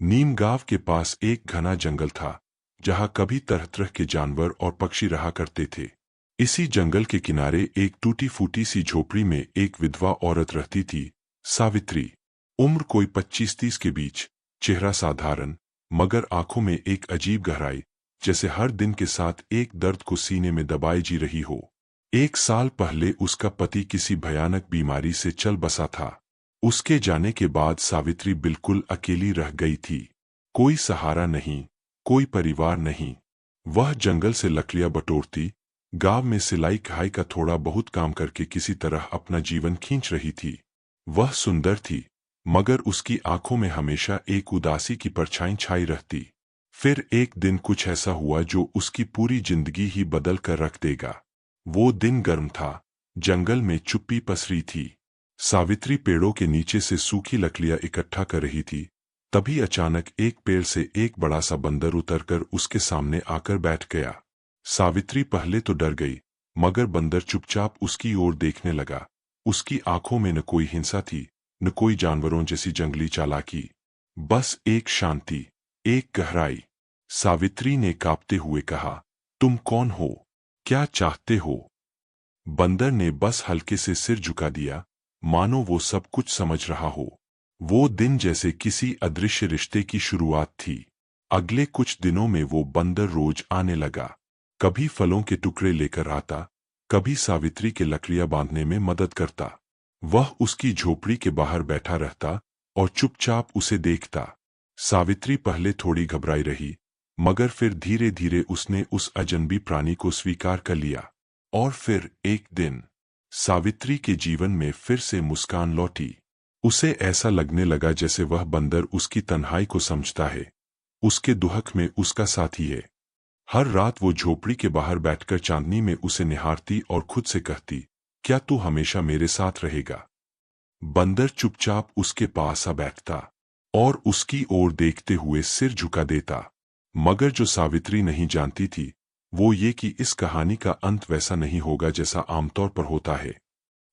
नीम गांव के पास एक घना जंगल था, जहां कभी तरह तरह के जानवर और पक्षी रहा करते थे। इसी जंगल के किनारे एक टूटी फूटी सी झोपड़ी में एक विधवा औरत रहती थी, सावित्री। उम्र कोई 25-30 के बीच, चेहरा साधारण, मगर आंखों में एक अजीब गहराई, जैसे हर दिन के साथ एक दर्द को सीने में दबाए जी रही हो। 1 साल पहले उसका पति किसी भयानक बीमारी से चल बसा था। उसके जाने के बाद सावित्री बिल्कुल अकेली रह गई थी। कोई सहारा नहीं, कोई परिवार नहीं। वह जंगल से लकड़ियां बटोरती, गांव में सिलाई कढ़ाई का थोड़ा बहुत काम करके किसी तरह अपना जीवन खींच रही थी। वह सुंदर थी, मगर उसकी आंखों में हमेशा एक उदासी की परछाई छाई रहती। फिर एक दिन कुछ ऐसा हुआ जो उसकी पूरी जिंदगी ही बदल कर रख देगा। वो दिन गर्म था, जंगल में चुप्पी पसरी थी। सावित्री पेड़ों के नीचे से सूखी लकड़ियां इकट्ठा कर रही थी। तभी अचानक एक पेड़ से एक बड़ा सा बंदर उतरकर उसके सामने आकर बैठ गया। सावित्री पहले तो डर गई, मगर बंदर चुपचाप उसकी ओर देखने लगा। उसकी आंखों में न कोई हिंसा थी, न कोई जानवरों जैसी जंगली चालाकी। बस एक शांति, एक गहराई। सावित्री ने कांपते हुए कहा, तुम कौन हो? क्या चाहते हो? बंदर ने बस हल्के से सिर झुका दिया, मानो वो सब कुछ समझ रहा हो। वो दिन जैसे किसी अदृश्य रिश्ते की शुरुआत थी। अगले कुछ दिनों में वो बंदर रोज आने लगा। कभी फलों के टुकड़े लेकर आता, कभी सावित्री के लकड़ियां बांधने में मदद करता। वह उसकी झोपड़ी के बाहर बैठा रहता और चुपचाप उसे देखता। सावित्री पहले थोड़ी घबराई रही, मगर फिर धीरे धीरे उसने उस अजनबी प्राणी को स्वीकार कर लिया। और फिर एक दिन सावित्री के जीवन में फिर से मुस्कान लौटी। उसे ऐसा लगने लगा जैसे वह बंदर उसकी तन्हाई को समझता है, उसके दुख में उसका साथी है। हर रात वो झोपड़ी के बाहर बैठकर चांदनी में उसे निहारती और खुद से कहती, क्या तू हमेशा मेरे साथ रहेगा? बंदर चुपचाप उसके पास आ बैठता और उसकी ओर देखते हुए सिर झुका देता। मगर जो सावित्री नहीं जानती थी, वो ये कि इस कहानी का अंत वैसा नहीं होगा जैसा आमतौर पर होता है।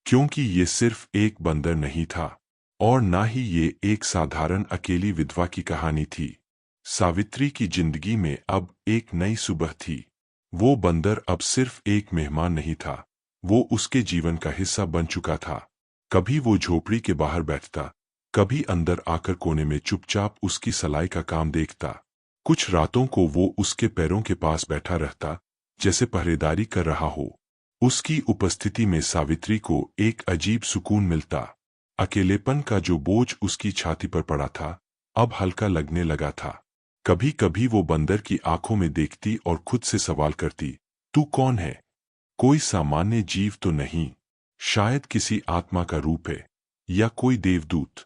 क्योंकि ये सिर्फ एक बंदर नहीं था, और ना ही ये एक साधारण अकेली विधवा की कहानी थी। सावित्री की जिंदगी में अब एक नई सुबह थी। वो बंदर अब सिर्फ एक मेहमान नहीं था, वो उसके जीवन का हिस्सा बन चुका था। कभी वो झोपड़ी के बाहर बैठता, कभी अंदर आकर कोने में चुपचाप उसकी सलाई का काम देखता। कुछ रातों को वो उसके पैरों के पास बैठा रहता, जैसे पहरेदारी कर रहा हो। उसकी उपस्थिति में सावित्री को एक अजीब सुकून मिलता। अकेलेपन का जो बोझ उसकी छाती पर पड़ा था, अब हल्का लगने लगा था। कभी कभी वो बंदर की आंखों में देखती और खुद से सवाल करती, तू कौन है? कोई सामान्य जीव तो नहीं, शायद किसी आत्मा का रूप है, या कोई देवदूत।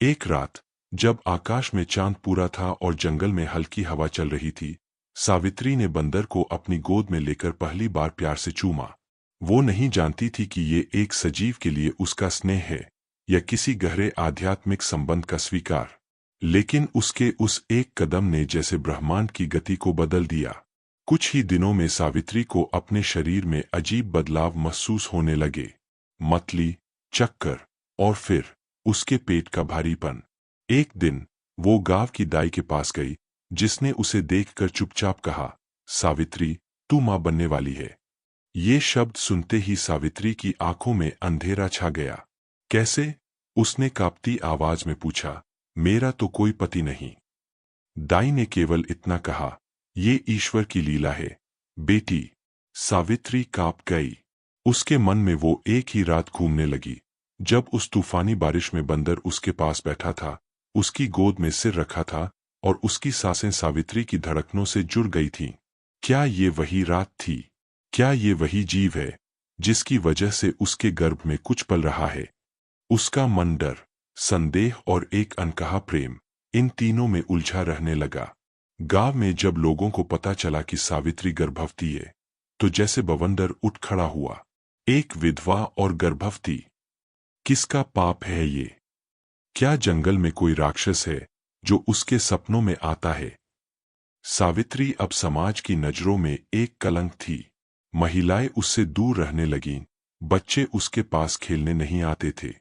एक रात, जब आकाश में चांद पूरा था और जंगल में हल्की हवा चल रही थी, सावित्री ने बंदर को अपनी गोद में लेकर पहली बार प्यार से चूमा। वो नहीं जानती थी कि ये एक सजीव के लिए उसका स्नेह है, या किसी गहरे आध्यात्मिक संबंध का स्वीकार। लेकिन उसके उस एक कदम ने जैसे ब्रह्मांड की गति को बदल दिया। कुछ ही दिनों में सावित्री को अपने शरीर में अजीब बदलाव महसूस होने लगे। मतली, चक्कर, और फिर उसके पेट का भारीपन। एक दिन वो गांव की दाई के पास गई, जिसने उसे देखकर चुपचाप कहा, सावित्री, तू मां बनने वाली है। ये शब्द सुनते ही सावित्री की आंखों में अंधेरा छा गया। कैसे? उसने कांपती आवाज में पूछा। मेरा तो कोई पति नहीं। दाई ने केवल इतना कहा, ये ईश्वर की लीला है बेटी। सावित्री कांप गई। उसके मन में वो एक ही रात घूमने लगी, जब उस तूफानी बारिश में बंदर उसके पास बैठा था, उसकी गोद में सिर रखा था, और उसकी सांसें सावित्री की धड़कनों से जुड़ गई थीं। क्या ये वही रात थी? क्या ये वही जीव है, जिसकी वजह से उसके गर्भ में कुछ पल रहा है? उसका मन डर, संदेह और एक अनकहा प्रेम, इन तीनों में उलझा रहने लगा। गांव में जब लोगों को पता चला कि सावित्री गर्भवती है, तो जैसे बवंडर उठ खड़ा हुआ। एक विधवा और गर्भवती, किसका पाप है ये? क्या जंगल में कोई राक्षस है जो उसके सपनों में आता है? सावित्री अब समाज की नजरों में एक कलंक थी। महिलाएं उससे दूर रहने लगीं, बच्चे उसके पास खेलने नहीं आते थे।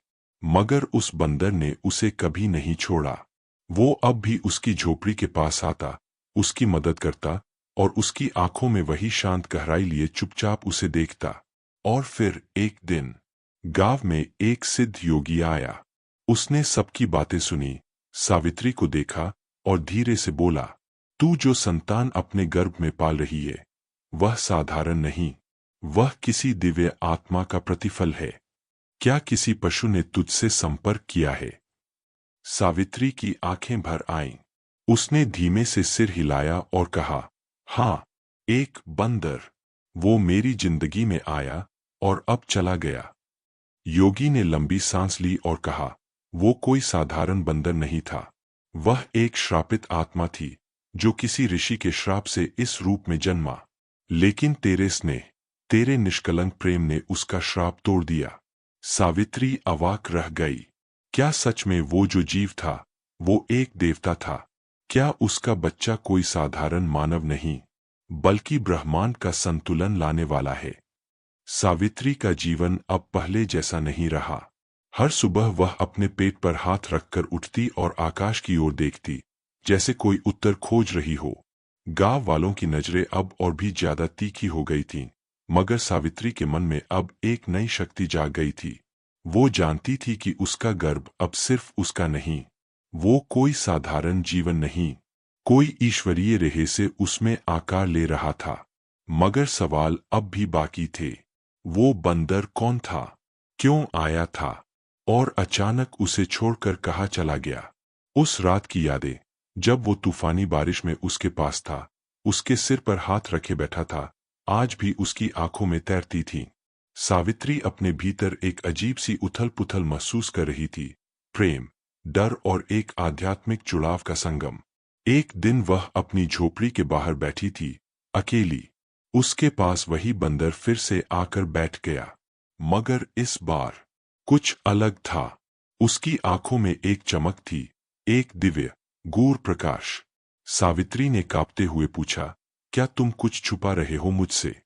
मगर उस बंदर ने उसे कभी नहीं छोड़ा। वो अब भी उसकी झोपड़ी के पास आता, उसकी मदद करता और उसकी आंखों में वही शांत गहराई लिए चुपचाप उसे देखता। और फिर एक दिन गांव में एक सिद्ध योगी आया। उसने सबकी बातें सुनी, सावित्री को देखा और धीरे से बोला, तू जो संतान अपने गर्भ में पाल रही है वह साधारण नहीं, वह किसी दिव्य आत्मा का प्रतिफल है। क्या किसी पशु ने तुझसे संपर्क किया है? सावित्री की आंखें भर आईं। उसने धीमे से सिर हिलाया और कहा, हाँ, एक बंदर। वो मेरी जिंदगी में आया और अब चला गया। योगी ने लंबी सांस ली और कहा, वो कोई साधारण बंदर नहीं था। वह एक श्रापित आत्मा थी जो किसी ऋषि के श्राप से इस रूप में जन्मा। लेकिन तेरे स्नेह, तेरे निष्कलंक प्रेम ने उसका श्राप तोड़ दिया। सावित्री अवाक रह गई। क्या सच में वो जो जीव था वो एक देवता था? क्या उसका बच्चा कोई साधारण मानव नहीं बल्कि ब्रह्मांड का संतुलन लाने वाला है? सावित्री का जीवन अब पहले जैसा नहीं रहा। हर सुबह वह अपने पेट पर हाथ रखकर उठती और आकाश की ओर देखती, जैसे कोई उत्तर खोज रही हो। गांव वालों की नजरें अब और भी ज्यादा तीखी हो गई थीं, मगर सावित्री के मन में अब एक नई शक्ति जाग गई थी। वो जानती थी कि उसका गर्भ अब सिर्फ उसका नहीं, वो कोई साधारण जीवन नहीं, कोई ईश्वरीय रेह से उसमें आकार ले रहा था। मगर सवाल अब भी बाकी थे। वो बंदर कौन था? क्यों आया था? और अचानक उसे छोड़कर कहाँ चला गया? उस रात की यादें, जब वो तूफानी बारिश में उसके पास था, उसके सिर पर हाथ रखे बैठा था, आज भी उसकी आंखों में तैरती थीं। सावित्री अपने भीतर एक अजीब सी उथल-पुथल महसूस कर रही थी, प्रेम, डर और एक आध्यात्मिक जुड़ाव का संगम। एक दिन वह अपनी झोपड़ी के बाहर बैठी थी, अकेली। उसके पास वही बंदर फिर से आकर बैठ गया, मगर इस बार कुछ अलग था। उसकी आंखों में एक चमक थी, एक दिव्य, गूढ़ प्रकाश। सावित्री ने कांपते हुए पूछा, क्या तुम कुछ छुपा रहे हो मुझसे?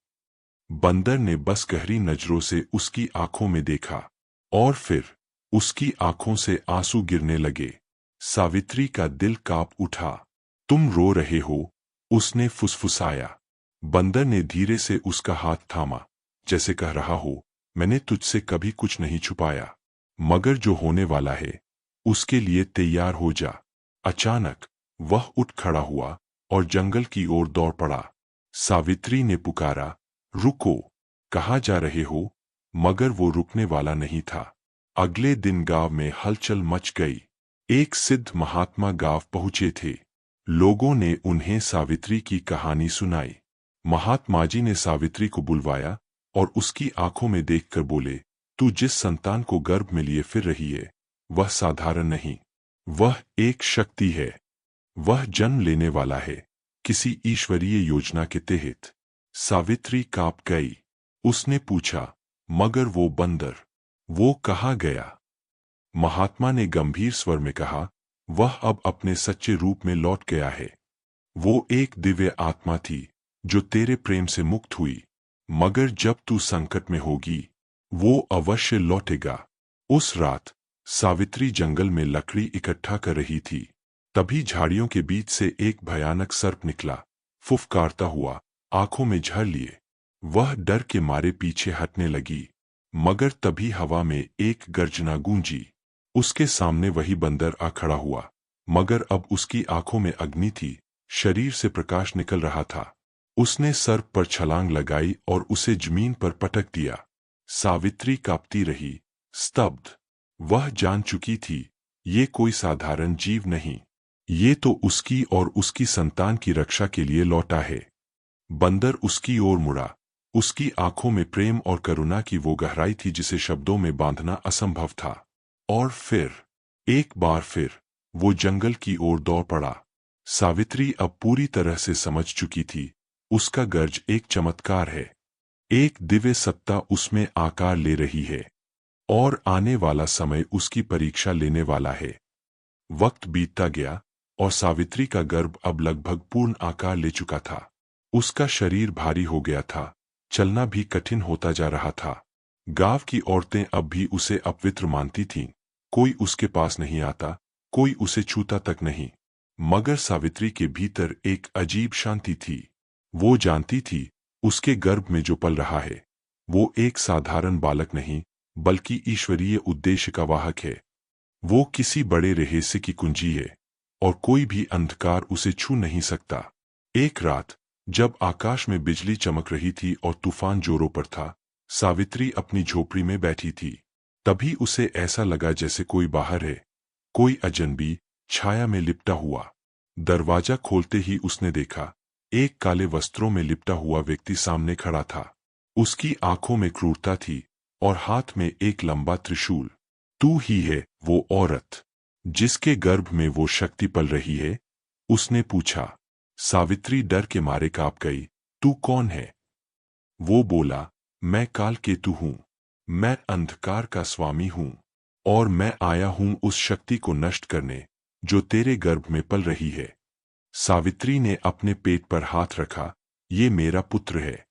बंदर ने बस गहरी नजरों से उसकी आंखों में देखा और फिर उसकी आंखों से आंसू गिरने लगे। सावित्री का दिल कांप उठा। तुम रो रहे हो? उसने फुसफुसाया। बंदर ने धीरे से उसका हाथ थामा, जैसे कह रहा हो, मैंने तुझसे कभी कुछ नहीं छुपाया, मगर जो होने वाला है उसके लिए तैयार हो जा। अचानक वह उठ खड़ा हुआ और जंगल की ओर दौड़ पड़ा। सावित्री ने पुकारा, रुको, कहाँ जा रहे हो? मगर वो रुकने वाला नहीं था। अगले दिन गांव में हलचल मच गई। एक सिद्ध महात्मा गांव पहुंचे थे। लोगों ने उन्हें सावित्री की कहानी सुनाई। महात्मा जी ने सावित्री को बुलवाया और उसकी आंखों में देखकर बोले, तू जिस संतान को गर्भ में लिए फिर रही है वह साधारण नहीं, वह एक शक्ति है। वह जन्म लेने वाला है, किसी ईश्वरीय योजना के तहत। सावित्री कांप गई। उसने पूछा, मगर वो बंदर, वो कहाँ गया? महात्मा ने गंभीर स्वर में कहा, वह अब अपने सच्चे रूप में लौट गया है। वो एक दिव्य आत्मा थी जो तेरे प्रेम से मुक्त हुई, मगर जब तू संकट में होगी वो अवश्य लौटेगा। उस रात सावित्री जंगल में लकड़ी इकट्ठा कर रही थी। तभी झाड़ियों के बीच से एक भयानक सर्प निकला, फुफकारता हुआ, आंखों में झर लिए। वह डर के मारे पीछे हटने लगी, मगर तभी हवा में एक गर्जना गूंजी। उसके सामने वही बंदर आ खड़ा हुआ, मगर अब उसकी आंखों में अग्नि थी, शरीर से प्रकाश निकल रहा था। उसने सर्प पर छलांग लगाई और उसे जमीन पर पटक दिया। सावित्री कांपती रही, स्तब्ध। वह जान चुकी थी, ये कोई साधारण जीव नहीं, ये तो उसकी और उसकी संतान की रक्षा के लिए लौटा है। बंदर उसकी ओर मुड़ा। उसकी आंखों में प्रेम और करुणा की वो गहराई थी जिसे शब्दों में बांधना असंभव था। और फिर, एक बार फिर, वो जंगल की ओर दौड़ पड़ा। सावित्री अब पूरी तरह से समझ चुकी थी, उसका गर्ज एक चमत्कार है, एक दिव्य सत्ता उसमें आकार ले रही है, और आने वाला समय उसकी परीक्षा लेने वाला है। वक्त बीतता गया और सावित्री का गर्भ अब लगभग पूर्ण आकार ले चुका था। उसका शरीर भारी हो गया था, चलना भी कठिन होता जा रहा था। गांव की औरतें अब भी उसे अपवित्र मानती थीं। कोई उसके पास नहीं आता, कोई उसे छूता तक नहीं। मगर सावित्री के भीतर एक अजीब शांति थी। वो जानती थी उसके गर्भ में जो पल रहा है वो एक साधारण बालक नहीं बल्कि ईश्वरीय उद्देश्य का वाहक है। वो किसी बड़े रहस्य की कुंजी है और कोई भी अंधकार उसे छू नहीं सकता। एक रात जब आकाश में बिजली चमक रही थी और तूफान जोरों पर था, सावित्री अपनी झोपड़ी में बैठी थी। तभी उसे ऐसा लगा जैसे कोई बाहर है, कोई अजनबी छाया में लिपटा हुआ। दरवाजा खोलते ही उसने देखा एक काले वस्त्रों में लिपटा हुआ व्यक्ति सामने खड़ा था। उसकी आंखों में क्रूरता थी और हाथ में एक लंबा त्रिशूल। तू ही है वो औरत जिसके गर्भ में वो शक्ति पल रही है? उसने पूछा। सावित्री डर के मारे कांप गई। तू कौन है? वो बोला, मैं कालकेतु हूं। मैं अंधकार का स्वामी हूं और मैं आया हूं उस शक्ति को नष्ट करने जो तेरे गर्भ में पल रही है। सावित्री ने अपने पेट पर हाथ रखा। ये मेरा पुत्र है,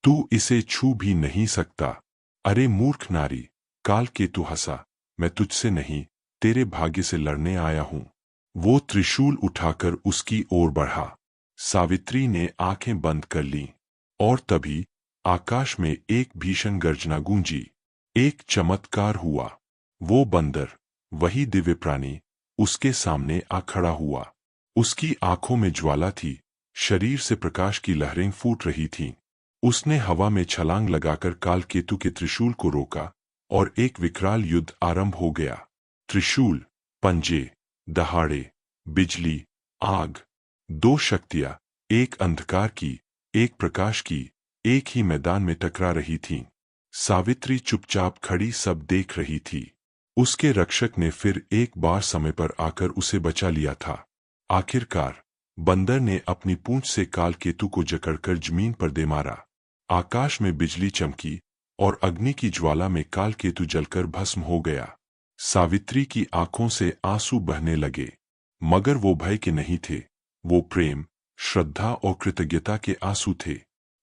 तू इसे छू भी नहीं सकता। अरे मूर्ख नारी, कालकेतु हंसा। मैं तुझसे नहीं, तेरे भाग्य से लड़ने आया हूं। वो त्रिशूल उठाकर उसकी ओर बढ़ा। सावित्री ने आंखें बंद कर लीं और तभी आकाश में एक भीषण गर्जना गूंजी। एक चमत्कार हुआ। वो बंदर, वही दिव्य प्राणी, उसके सामने आ खड़ा हुआ। उसकी आंखों में ज्वाला थी, शरीर से प्रकाश की लहरें फूट रही थीं। उसने हवा में छलांग लगाकर कालकेतु के त्रिशूल को रोका और एक विकराल युद्ध आरंभ हो गया। त्रिशूल, पंजे, दहाड़े, बिजली, आग, दो शक्तियां, एक अंधकार की, एक प्रकाश की, एक ही मैदान में टकरा रही थीं। सावित्री चुपचाप खड़ी सब देख रही थी। उसके रक्षक ने फिर एक बार समय पर आकर उसे बचा लिया था। आखिरकार बंदर ने अपनी पूंछ से कालकेतु को जकड़कर जमीन पर दे मारा। आकाश में बिजली चमकी और अग्नि की ज्वाला में कालकेतु जलकर भस्म हो गया। सावित्री की आंखों से आंसू बहने लगे, मगर वो भय के नहीं थे, वो प्रेम, श्रद्धा और कृतज्ञता के आंसू थे।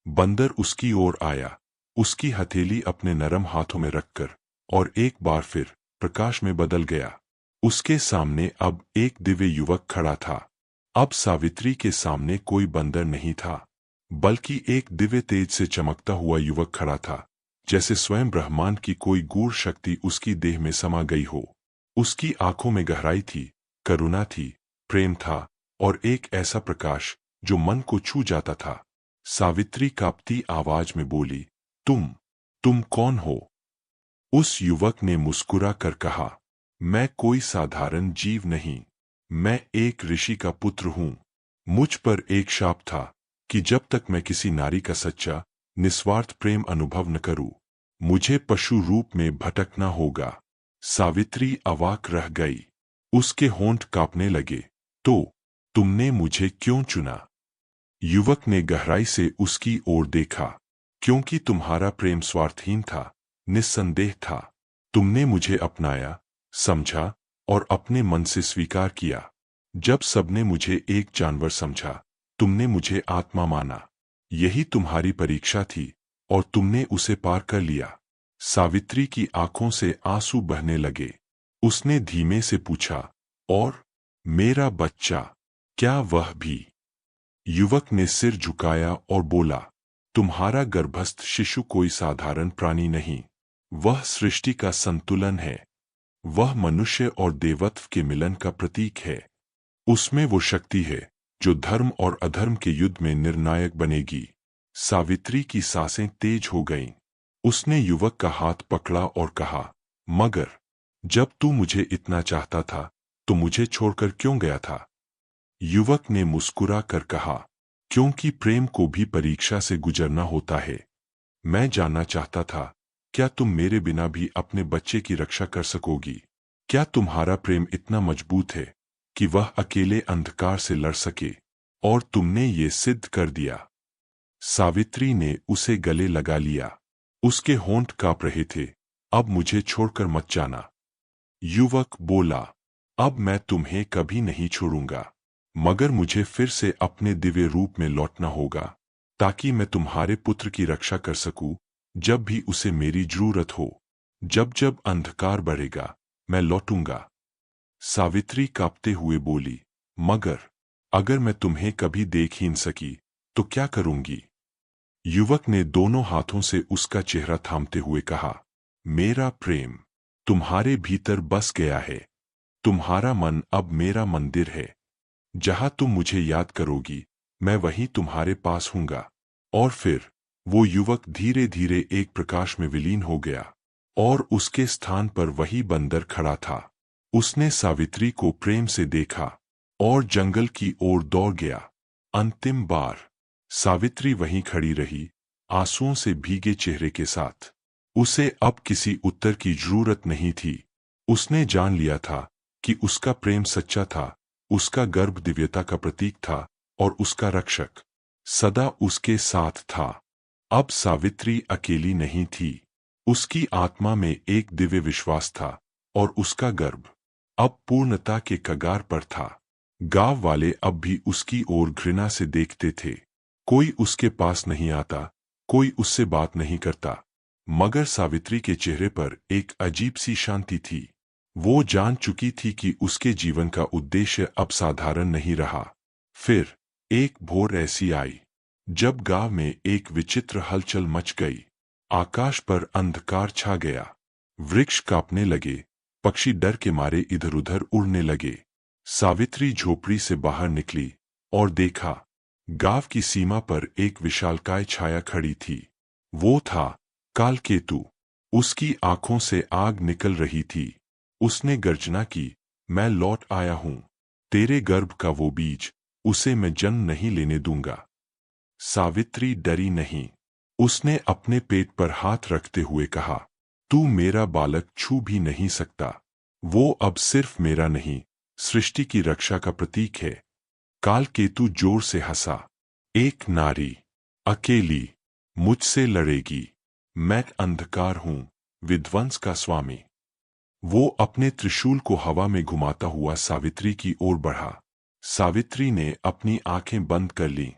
बंदर उसकी ओर आया, उसकी हथेली अपने नरम हाथों में रखकर, और एक बार फिर प्रकाश में बदल गया। उसके सामने अब एक दिव्य युवक खड़ा था। अब सावित्री के सामने कोई बंदर नहीं था, बल्कि एक दिव्य तेज से चमकता हुआ युवक खड़ा था, जैसे स्वयं ब्रह्मांड की कोई गूढ़ शक्ति उसकी देह में समा गई हो। उसकी आंखों में गहराई थी, करुणा थी, प्रेम था और एक ऐसा प्रकाश जो मन को छू जाता था। सावित्री कांपती आवाज में बोली, तुम कौन हो? उस युवक ने मुस्कुरा कर कहा, मैं कोई साधारण जीव नहीं, मैं एक ऋषि का पुत्र हूं। मुझ पर एक शाप था कि जब तक मैं किसी नारी का सच्चा, निस्वार्थ प्रेम अनुभव न करूं, मुझे पशु रूप में भटकना होगा। सावित्री अवाक रह गई। उसके होंठ कांपने लगे। तो तुमने मुझे क्यों चुना? युवक ने गहराई से उसकी ओर देखा। क्योंकि तुम्हारा प्रेम स्वार्थहीन था, निस्संदेह था। तुमने मुझे अपनाया, समझा और अपने मन से स्वीकार किया। जब सबने मुझे एक जानवर समझा, तुमने मुझे आत्मा माना। यही तुम्हारी परीक्षा थी और तुमने उसे पार कर लिया। सावित्री की आंखों से आंसू बहने लगे। उसने धीमे से पूछा, और मेरा बच्चा, क्या वह भी? युवक ने सिर झुकाया और बोला, तुम्हारा गर्भस्थ शिशु कोई साधारण प्राणी नहीं, वह सृष्टि का संतुलन है। वह मनुष्य और देवत्व के मिलन का प्रतीक है। उसमें वो शक्ति है जो धर्म और अधर्म के युद्ध में निर्णायक बनेगी। सावित्री की सांसें तेज हो गईं। उसने युवक का हाथ पकड़ा और कहा, मगर जब तू मुझे इतना चाहता था तो मुझे छोड़कर क्यों गया था? युवक ने मुस्कुरा कर कहा, क्योंकि प्रेम को भी परीक्षा से गुजरना होता है। मैं जानना चाहता था, क्या तुम मेरे बिना भी अपने बच्चे की रक्षा कर सकोगी? क्या तुम्हारा प्रेम इतना मजबूत है कि वह अकेले अंधकार से लड़ सके? और तुमने ये सिद्ध कर दिया। सावित्री ने उसे गले लगा लिया। उसके होंठ कांप रहे थे। अब मुझे छोड़कर मत जाना। युवक बोला, अब मैं तुम्हें कभी नहीं छोड़ूंगा, मगर मुझे फिर से अपने दिव्य रूप में लौटना होगा, ताकि मैं तुम्हारे पुत्र की रक्षा कर सकूं जब भी उसे मेरी जरूरत हो। जब जब अंधकार बढ़ेगा, मैं लौटूंगा। सावित्री कांपते हुए बोली, मगर अगर मैं तुम्हें कभी देख ही न सकी तो क्या करूंगी? युवक ने दोनों हाथों से उसका चेहरा थामते हुए कहा, मेरा प्रेम तुम्हारे भीतर बस गया है। तुम्हारा मन अब मेरा मंदिर है। जहां तुम मुझे याद करोगी मैं वहीं तुम्हारे पास हूंगा। और फिर वो युवक धीरे धीरे एक प्रकाश में विलीन हो गया और उसके स्थान पर वही बंदर खड़ा था। उसने सावित्री को प्रेम से देखा और जंगल की ओर दौड़ गया। अंतिम बार सावित्री वहीं खड़ी रही, आंसुओं से भीगे चेहरे के साथ। उसे अब किसी उत्तर की जरूरत नहीं थी। उसने जान लिया था कि उसका प्रेम सच्चा था, उसका गर्भ दिव्यता का प्रतीक था और उसका रक्षक सदा उसके साथ था। अब सावित्री अकेली नहीं थी। उसकी आत्मा में एक दिव्य विश्वास था और उसका गर्भ अब पूर्णता के कगार पर था। गांव वाले अब भी उसकी ओर घृणा से देखते थे। कोई उसके पास नहीं आता, कोई उससे बात नहीं करता, मगर सावित्री के चेहरे पर एक अजीब सी शांति थी। वो जान चुकी थी कि उसके जीवन का उद्देश्य अब साधारण नहीं रहा। फिर एक भोर ऐसी आई जब गांव में एक विचित्र हलचल मच गई। आकाश पर अंधकार छा गया, वृक्ष कांपने लगे, पक्षी डर के मारे इधर उधर उड़ने लगे। सावित्री झोपड़ी से बाहर निकली और देखा, गांव की सीमा पर एक विशालकाय छाया खड़ी थी। वो था कालकेतु। उसकी आंखों से आग निकल रही थी। उसने गर्जना की, मैं लौट आया हूं। तेरे गर्भ का वो बीज, उसे मैं जन्म नहीं लेने दूंगा। सावित्री डरी नहीं। उसने अपने पेट पर हाथ रखते हुए कहा, तू मेरा बालक छू भी नहीं सकता। वो अब सिर्फ मेरा नहीं, सृष्टि की रक्षा का प्रतीक है। कालकेतु जोर से हंसा, एक नारी अकेली मुझसे लड़ेगी? मैं अंधकार हूं, विध्वंस का स्वामी। वो अपने त्रिशूल को हवा में घुमाता हुआ सावित्री की ओर बढ़ा। सावित्री ने अपनी आंखें बंद कर लीं,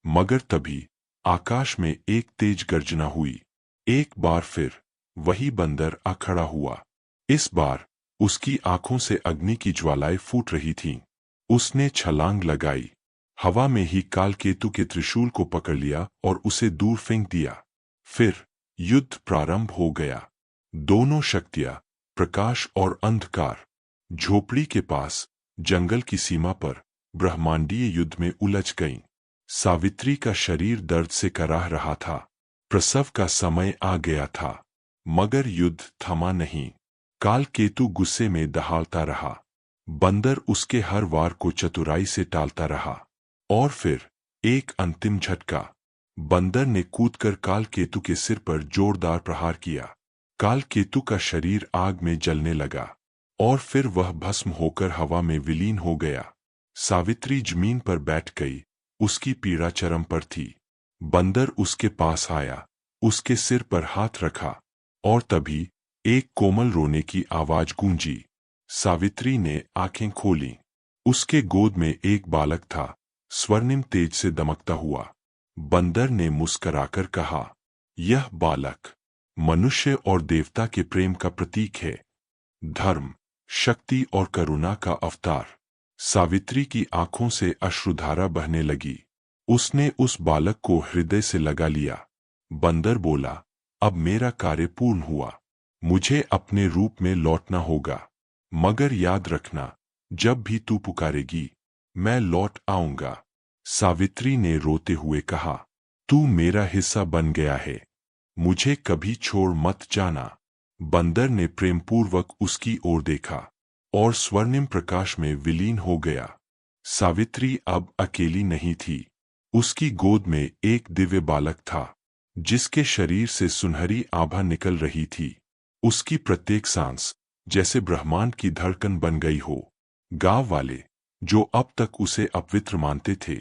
मगर तभी आकाश में एक तेज गर्जना हुई। एक बार फिर वही बंदर आ खड़ा हुआ। इस बार उसकी आंखों से अग्नि की ज्वालाएं फूट रही थीं। उसने छलांग लगाई, हवा में ही कालकेतु के त्रिशूल को पकड़ लिया और उसे दूर फेंक दिया। फिर युद्ध प्रारंभ हो गया। दोनों शक्तियां, प्रकाश और अंधकार, झोपड़ी के पास जंगल की सीमा पर ब्रह्मांडीय युद्ध में उलझ गईं। सावित्री का शरीर दर्द से कराह रहा था। प्रसव का समय आ गया था, मगर युद्ध थमा नहीं। कालकेतु गुस्से में दहाड़ता रहा। बंदर उसके हर वार को चतुराई से टालता रहा। और फिर एक अंतिम झटका। बंदर ने कूदकर कालकेतु के सिर पर जोरदार प्रहार किया। कालकेतु का शरीर आग में जलने लगा और फिर वह भस्म होकर हवा में विलीन हो गया। सावित्री जमीन पर बैठ गई, उसकी पीड़ा चरम पर थी। बंदर उसके पास आया, उसके सिर पर हाथ रखा और तभी एक कोमल रोने की आवाज गूंजी। सावित्री ने आंखें खोलीं। उसके गोद में एक बालक था, स्वर्णिम तेज से दमकता हुआ। बंदर ने मुस्कराकर कहा, यह बालक मनुष्य और देवता के प्रेम का प्रतीक है, धर्म, शक्ति और करुणा का अवतार। सावित्री की आंखों से अश्रुधारा बहने लगी। उसने उस बालक को हृदय से लगा लिया। बंदर बोला, अब मेरा कार्य पूर्ण हुआ। मुझे अपने रूप में लौटना होगा, मगर याद रखना, जब भी तू पुकारेगी मैं लौट आऊंगा। सावित्री ने रोते हुए कहा, तू मेरा हिस्सा बन गया है, मुझे कभी छोड़ मत जाना। बंदर ने प्रेमपूर्वक उसकी ओर देखा और स्वर्णिम प्रकाश में विलीन हो गया। सावित्री अब अकेली नहीं थी। उसकी गोद में एक दिव्य बालक था, जिसके शरीर से सुनहरी आभा निकल रही थी। उसकी प्रत्येक सांस जैसे ब्रह्मांड की धड़कन बन गई हो। गांव वाले, जो अब तक उसे अपवित्र मानते थे,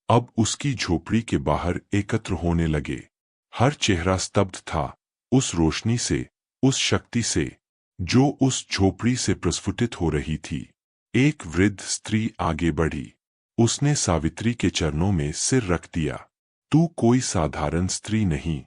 अब उसकी झोपड़ी के बाहर एकत्र होने लगे। हर चेहरा स्तब्ध था उस रोशनी से, उस शक्ति से, जो उस झोपड़ी से प्रस्फुटित हो रही थी। एक वृद्ध स्त्री आगे बढ़ी। उसने सावित्री के चरणों में सिर रख दिया। तू कोई साधारण स्त्री नहीं,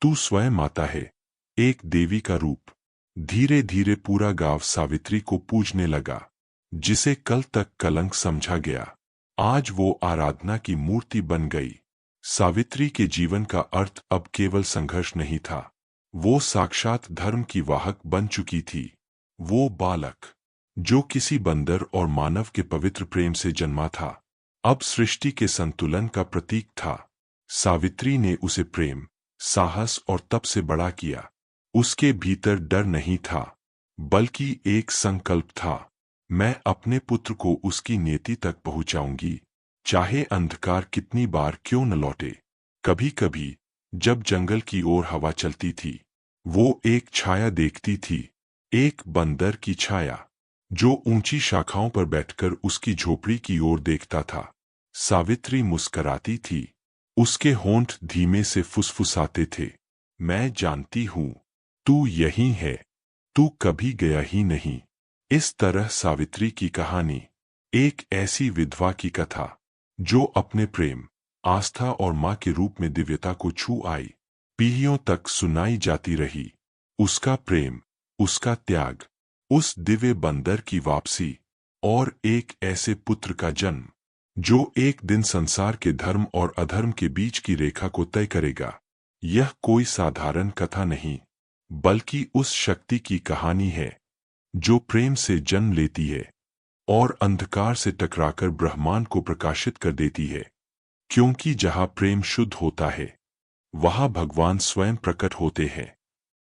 तू स्वयं माता है, एक देवी का रूप। धीरे धीरे पूरा गांव सावित्री को पूजने लगा। जिसे कल तक कलंक समझा गया, आज वो आराधना की मूर्ति बन गई। सावित्री के जीवन का अर्थ अब केवल संघर्ष नहीं था, वो साक्षात धर्म की वाहक बन चुकी थी। वो बालक जो किसी बंदर और मानव के पवित्र प्रेम से जन्मा था, अब सृष्टि के संतुलन का प्रतीक था। सावित्री ने उसे प्रेम, साहस और तप से बड़ा किया। उसके भीतर डर नहीं था, बल्कि एक संकल्प था, मैं अपने पुत्र को उसकी नियति तक पहुंचाऊंगी, चाहे अंधकार कितनी बार क्यों न लौटे। कभी कभी जब जंगल की ओर हवा चलती थी, वो एक छाया देखती थी, एक बंदर की छाया, जो ऊंची शाखाओं पर बैठकर उसकी झोपड़ी की ओर देखता था। सावित्री मुस्कराती थी, उसके होंठ धीमे से फुसफुसाते थे, मैं जानती हूं, तू यही है, तू कभी गया ही नहीं। इस तरह सावित्री की कहानी एक ऐसी विधवा की कथा, जो अपने प्रेम, आस्था और मां के रूप में दिव्यता को छू आई, पीढ़ियों तक सुनाई जाती रही। उसका प्रेम, उसका त्याग, उस दिव्य बंदर की वापसी और एक ऐसे पुत्र का जन्म जो एक दिन संसार के धर्म और अधर्म के बीच की रेखा को तय करेगा। यह कोई साधारण कथा नहीं, बल्कि उस शक्ति की कहानी है जो प्रेम से जन्म लेती है और अंधकार से टकराकर ब्रह्मांड को प्रकाशित कर देती है। क्योंकि जहां प्रेम शुद्ध होता है, वहां भगवान स्वयं प्रकट होते हैं।